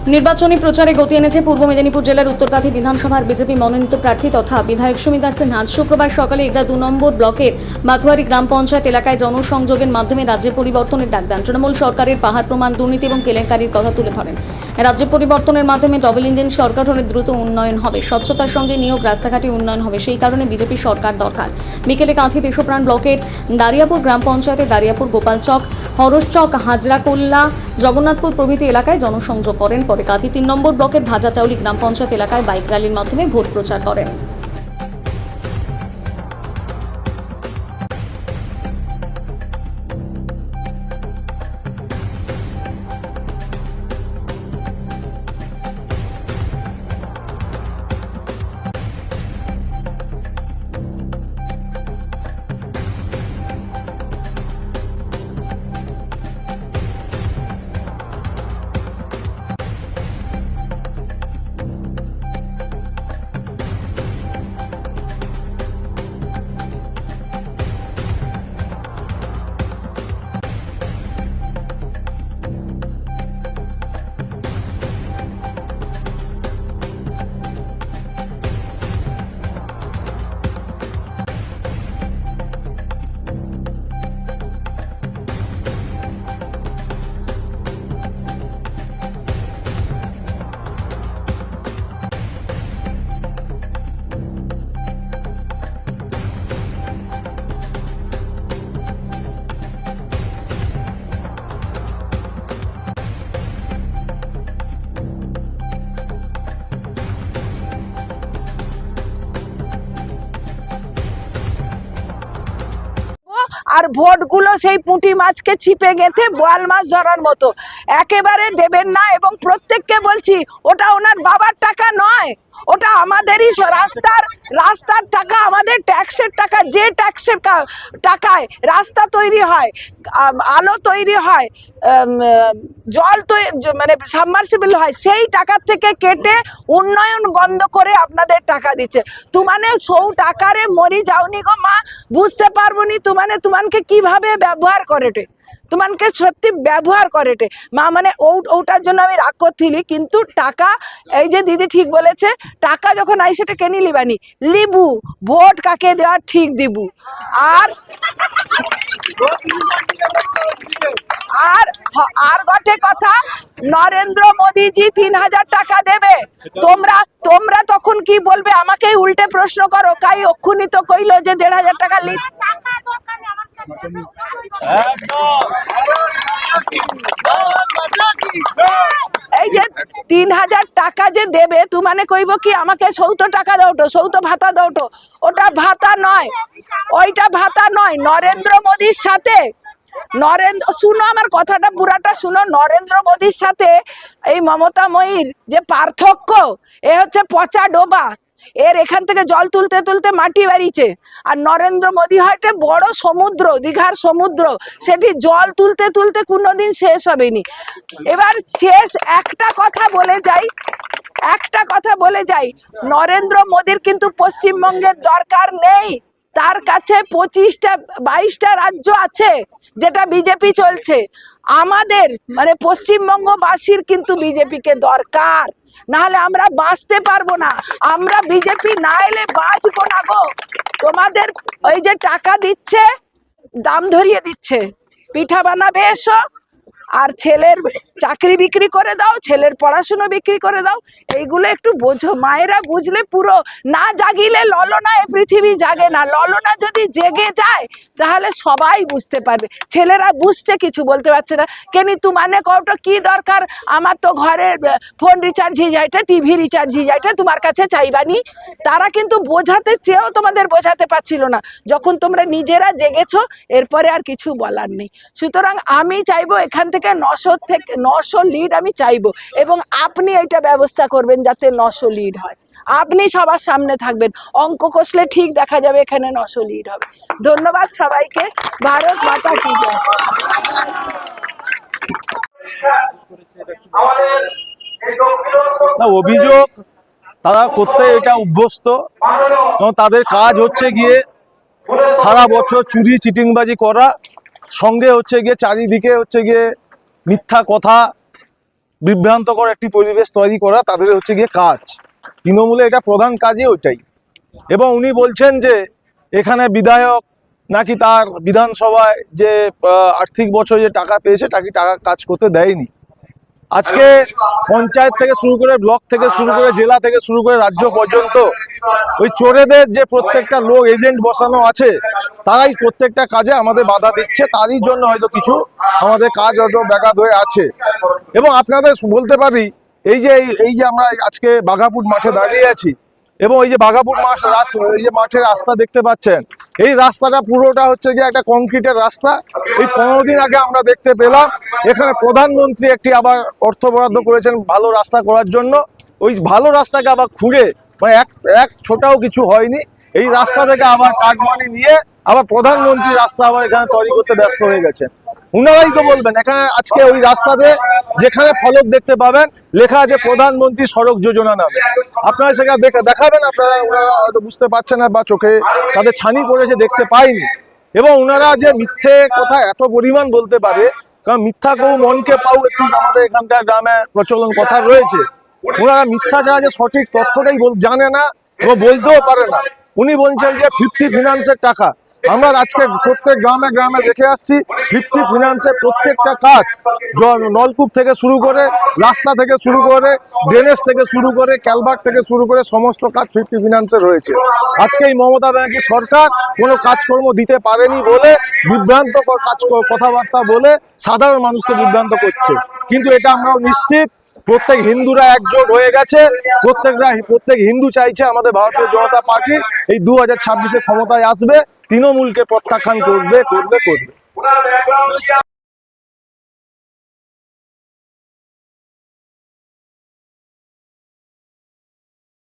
নির্বাচনী প্রচারে গতি এনেছে পূর্ব মেদিনীপুর জেলার উত্তরকাথি বিধানসভার বিজেপি মনোনীত প্রার্থী তথা বিধায়ক সুমিতা সিনহা শুক্রবার সকালে এগরা 2 নম্বর ব্লকের মাথুয়ারি গ্রাম পঞ্চায়েত এলাকায় জনসংযোগের মাধ্যমে রাজ্যে পরিবর্তনের ডাক দেন। তৃণমূল সরকারের পাহাড় প্রমাণ দুর্নীতি এবং কেলেঙ্কারির কথা তুলে ধরেন। রাজ্যে পরিবর্তনের মাধ্যমে ডবল ইঞ্জিন সরকার হলে দ্রুত উন্নয়ন হবে, স্বচ্ছতার সঙ্গে নিয়োগ, রাস্তাঘাটে উন্নয়ন হবে, সেই কারণে বিজেপি সরকার দরকার। বিকেলে কাঁথি দেশপ্রাণ ব্লকের দারিয়াপুর গ্রাম পঞ্চায়েতের দারিয়াপুর, গোপালচক, হরসচক, হাজরাকোল্লা, জগন্নাথপুর প্রভৃতি এলাকায় জনসংযোগ করেন। পরে কাঁথি 3 নম্বর ব্লকের ভাজাচাউলি গ্রাম পঞ্চায়েত এলাকায় বাইক র্যালির মাধ্যমে ভোট প্রচার করেন। আর ভোটগুলো সেই পুঁটি মাছকে ছিপে গেঁথে বোয়াল মাছ ধরার মতো একেবারে দেবেন না। এবং প্রত্যেককে বলছি, ওটা ওনার বাবার টাকা নয়, ওটা আমাদেরই রাস্তার টাকা, আমাদের ট্যাক্সের টাকা। যে ট্যাক্সের টাকায় রাস্তা তৈরি হয়, আলো তৈরি হয়, জল মানে সাবমার্সিবল হয়, সেই টাকা থেকে কেটে উন্নয়ন বন্ধ করে আপনাদের টাকা দিচ্ছে। তুমানে সৌ টাকারে মরি যাওনি গো মা, বুঝতে পারবো নি তুমানকে কিভাবে ব্যবহার করেটে, তোমাকে সত্যি ব্যবহার করেটে মা। মানে ওটার জন্য আমি রাগ করছিলি, কিন্তু টাকা, এই যে দিদি ঠিক বলেছে, টাকা যখন আই সেটা কেনি লিবানি লিবু, ভোট কাকে দেওয়া ঠিক দিবু। আর গটে কথা, নরেন্দ্র মোদীজি 3000 টাকা দেবে, তোমরা তখন কি বলবে? আমাকেই উল্টে প্রশ্ন করো, কাই অক্ষুনি তো কইলো যে 1500 টাকা লিখ। এই যে 3000 টাকা যে দেবে, তুমানে কইব কি আমাকে সৌত টাকা দাওটো, সৌত ভাতা দাওটো। ওটা ভাতা নয়, ওইটা ভাতা নয়। নরেন্দ্র মোদীর সাথে শুনো আমার কথাটা পুরাটা শুনো, নরেন্দ্র মোদীর সাথে এই মমতা ময়ীর যে পার্থক্য, এ হচ্ছে পচা ডোবা, এর এখান থেকে জল তুলতে তুলতে মাটি বাড়িছে। আর নরেন্দ্র মোদী হয়তো বড় সমুদ্র, দীঘার সমুদ্র, সেটি জল তুলতে তুলতে কোনোদিন শেষ হবেনি। এবার শেষ একটা কথা বলে যাই, নরেন্দ্র মোদীর কিন্তু পশ্চিমবঙ্গের দরকার নেই। তার কাছে 22টা রাজ্য আছে যেটা বিজেপি চলছে। আমাদের মানে পশ্চিমবঙ্গবাসীর কিন্তু বিজেপিকে দরকার, নাহলে আমরা বাঁচতে পারবো না। আমরা বিজেপি না এলে বাঁচবো না গো। তোমাদের ওই যে টাকা দিচ্ছে, দাম ধরিয়ে দিচ্ছে, পিঠা বানাবে এসো, আর ছেলের চাকরি বিক্রি করে দাও, ছেলের পড়াশুনো বিক্রি করে দাও। এইগুলো একটু বোঝো, মায়েরা বুঝলে পুরো। না জাগিলে ললনা এ পৃথিবী জাগে না। ললনা যদি জেগে যায় তাহলে সবাই বুঝতে পারবে। ছেলেরা বুঝছে, কিছু বলতে পারছে না। কেনি তুমানে কওটো কি দরকার, আমার তো ঘরে ফোন রিচার্জ হয়ে যায়টা, টিভি রিচার্জ হয়ে যায়টা, তোমার কাছে চাইবানি। তারা কিন্তু বোঝাতে চেয়েও তোমাদের বোঝাতে পারছিল না। যখন তোমরা নিজেরা জেগেছো, এরপরে আর কিছু বলার নেই। সুতরাং আমি চাইবো এখান থেকে 900 লিড আমি চাইবো, এবং আপনি এটা ব্যবস্থা করবেন যাতে 900 লিড হয়। আপনি সবার সামনে থাকবেন, অঙ্ক কষলে ঠিক দেখা যাবে এখানে 900 লিড হবে। ধন্যবাদ সবাইকে। ভারত মাতা কি জয়। অভিযোগ তারা করতে এটা অভ্যস্ত, এবং তাদের কাজ হচ্ছে গিয়ে সারা বছর চুরি চিটিংবাজি করা, সঙ্গে হচ্ছে গিয়ে চারিদিকে হচ্ছে গিয়ে মিথ্যা কথা বিভ্রান্তকর একটি পরিবেশ তৈরি করা তাদের হচ্ছে গিয়ে কাজ। তৃণমূলে এটা প্রধান কাজই ওইটাই। এবং উনি বলছেন যে এখানে বিধায়ক নাকি তার বিধানসভায় যে আর্থিক বছর যে টাকা পেয়েছে তাকে টাকা কাজ করতে দেয়নি। আজকে পঞ্চায়েত থেকে শুরু করে ব্লক থেকে শুরু করে জেলা থেকে শুরু করে রাজ্য পর্যন্ত ওই চোরেদের যে প্রত্যেকটা লোক এজেন্ট বসানো আছে তারাই প্রত্যেকটা কাজে আমাদের বাধা দিচ্ছে। তারই জন্য হয়তো কিছু আমাদের কাজ হয়তো ব্যাঘাত হয়ে আছে। এবং আপনাদের বলতে পারি এই যে আমরা আজকে বাঘাপুর মাঠে দাঁড়িয়ে আছি এবং এই যে বাঘাপুর এই যে মাঠের রাস্তা দেখতে পাচ্ছেন, এই রাস্তাটা পুরোটা হচ্ছে গিয়ে একটা কংক্রিটের রাস্তা। এই 15 দিন আগে আমরা দেখতে পেলাম এখানে প্রধানমন্ত্রী একটি আবার অর্থ বরাদ্দ করেছেন ভালো রাস্তা করার জন্য। ওই ভালো রাস্তাকে আবার খুঁড়ে মানে এক ছোটাও কিছু হয়নি। এই রাস্তা থেকে আবার কাটমানি নিয়ে আবার প্রধানমন্ত্রী রাস্তা আবার এখানে তৈরি করতে ব্যস্ত হয়ে গেছে। উনারাই তো বলবেন এখানে আজকে ওই রাস্তাতে যেখানে ফলক দেখতে পাবেন লেখা আছে প্রধানমন্ত্রী সড়ক যোজনা নামে। আপনারা সেখানে দেখাবেন, আপনারা ওনারা হয়তো বুঝতে পারছেন না বা চোখে তাদের ছানি পড়েছে দেখতে পাইনি। এবং ওনারা যে মিথ্যে কথা এত পরিমাণ বলতে পারে, কারণ মিথ্যা কেউ মনকে পাও একটু আমাদের এখানকার গ্রামে প্রচলন কথা রয়েছে। ওনারা মিথ্যা ছাড়া যে সঠিক তথ্যটাই জানে না এবং বলতেও পারে না। উনি বলছেন যে 50 ফিনান্সের টাকা। আমরা আজকে প্রত্যেক গ্রামে গ্রামে দেখে আসছি 50 ফিনান্সের প্রত্যেকটা কাজ, নলকূপ থেকে শুরু করে রাস্তা থেকে শুরু করে ড্রেনেজ থেকে শুরু করে ক্যালভার্ট থেকে শুরু করে সমস্ত কাজ 50 ফিনান্সের রয়েছে। আজকে এই মমতা ব্যানার্জি সরকার কোনো কাজকর্ম দিতে পারেনি বলে বিভ্রান্তকর কথাবার্তা বলে সাধারণ মানুষকে বিভ্রান্ত করছে। কিন্তু এটা আমরাও নিশ্চিত প্রত্যেক হিন্দুরা একজোট হয়ে গেছে। প্রত্যেক হিন্দু চাইছে আমাদের ভারতীয় জনতা পার্টি এই 2026-এ ক্ষমতায় আসবে, তৃণমূলকে প্রত্যাখ্যান করবে।